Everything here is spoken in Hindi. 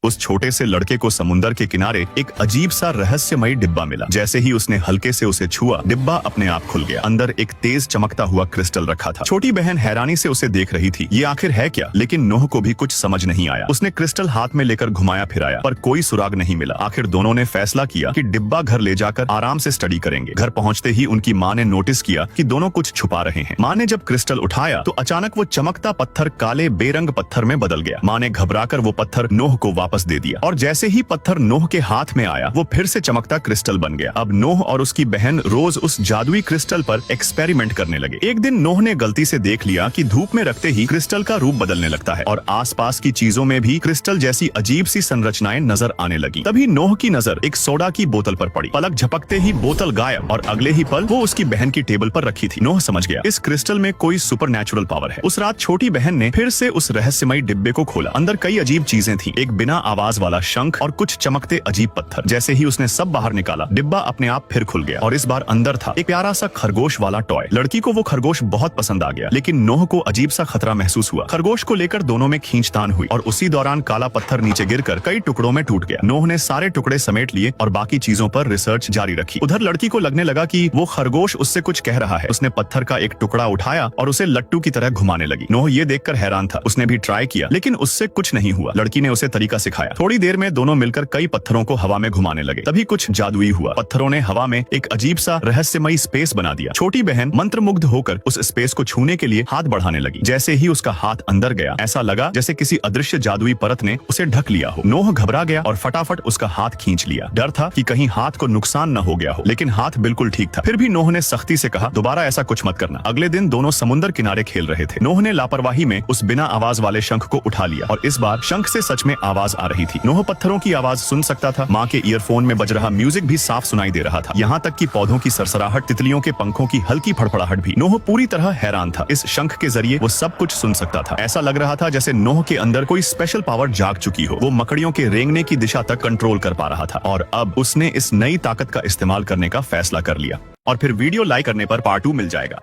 उस छोटे से लड़के को समुंदर के किनारे एक अजीब सा रहस्यमयी डिब्बा मिला। जैसे ही उसने हल्के से उसे छुआ, डिब्बा अपने आप खुल गया। अंदर एक तेज चमकता हुआ क्रिस्टल रखा था। छोटी बहन हैरानी से उसे देख रही थी, ये आखिर है क्या? लेकिन नोह को भी कुछ समझ नहीं आया। उसने क्रिस्टल हाथ में लेकर घुमाया फिराया, पर कोई सुराग नहीं मिला। आखिर दोनों ने फैसला किया कि डिब्बा घर ले जाकर आराम से स्टडी करेंगे। घर पहुंचते ही उनकी माँ ने नोटिस किया कि दोनों कुछ छुपा रहे हैं। माँ ने जब क्रिस्टल उठाया तो अचानक वो चमकता पत्थर काले बेरंग पत्थर में बदल गया। माँ ने घबराकर वो पत्थर नोह को वापस दे दिया और जैसे ही पत्थर नोह के हाथ में आया, वो फिर से चमकता क्रिस्टल बन गया। अब नोह और उसकी बहन रोज उस जादुई क्रिस्टल पर एक्सपेरिमेंट करने लगे। एक दिन नोह ने गलती से देख लिया कि धूप में रखते ही क्रिस्टल का रूप बदलने लगता है और आसपास की चीजों में भी क्रिस्टल जैसी अजीब सी संरचनाएं नजर आने लगी। तभी नोह की नजर एक सोडा की बोतल पर पड़ी। पलक झपकते ही बोतल गायब और अगले ही पल वो उसकी बहन की टेबल पर रखी थी। नोह समझ गया, इस क्रिस्टल में कोई सुपरनैचुरल पावर है। उस रात छोटी बहन ने फिर से उस रहस्यमयी डिब्बे को खोला। अंदर कई अजीब चीजें थी, एक बिना आवाज वाला शंख और कुछ चमकते अजीब पत्थर। जैसे ही उसने सब बाहर निकाला, डिब्बा अपने आप फिर खुल गया और इस बार अंदर था एक प्यारा सा खरगोश वाला टॉय। लड़की को वो खरगोश बहुत पसंद आ गया, लेकिन नोह को अजीब सा खतरा महसूस हुआ। खरगोश को लेकर दोनों में खींचतान हुई और उसी दौरान काला पत्थर नीचे गिरकर कई टुकड़ों में टूट गया। नोह ने सारे टुकड़े समेट लिए और बाकी चीजों पर रिसर्च जारी रखी। उधर लड़की को लगने लगा कि वो खरगोश उससे कुछ कह रहा है। उसने पत्थर का एक टुकड़ा उठाया और उसे लट्टू की तरह घुमाने लगी। नोह ये देखकर हैरान था। उसने भी ट्राई किया, लेकिन उससे कुछ नहीं हुआ। लड़की ने उसे तरीका सिखाया। थोड़ी देर में दोनों मिलकर कई पत्थरों को हवा में घुमाने लगे। तभी कुछ जादुई हुआ। पत्थरों ने हवा में एक अजीब सा रहस्यमयी स्पेस बना दिया। छोटी बहन मंत्रमुग्ध होकर उस स्पेस को छूने के लिए हाथ बढ़ाने लगी। जैसे ही उसका हाथ अंदर गया, ऐसा लगा जैसे किसी अदृश्य जादुई परत ने उसे ढक लिया हो। नोह घबरा गया और फटाफट उसका हाथ खींच लिया। डर था कि कहीं हाथ को नुकसान न हो गया हो, लेकिन हाथ बिल्कुल ठीक था। फिर भी नोह ने सख्ती से कहा, दोबारा ऐसा कुछ मत करना। अगले दिन दोनों समुद्र किनारे खेल रहे थे। नोह ने लापरवाही में उस बिना आवाज वाले शंख को उठा लिया और इस बार शंख से सच में आवाज आ रही थी। नोह पत्थरों की आवाज सुन सकता था। माँ के ईयरफोन में बज रहा म्यूजिक भी साफ सुनाई दे रहा था। यहाँ तक कि पौधों की सरसराहट, तितलियों के पंखों की हल्की फड़फड़ाहट भी। नोह पूरी तरह हैरान था। इस शंख के जरिए वो सब कुछ सुन सकता था। ऐसा लग रहा था जैसे नोह के अंदर कोई स्पेशल पावर जाग चुकी हो। वो मकड़ियों के रेंगने की दिशा तक कंट्रोल कर पा रहा था और अब उसने इस नई ताकत का इस्तेमाल करने का फैसला कर लिया। और फिर वीडियो लाइक करने पर पार्ट 2 मिल जाएगा।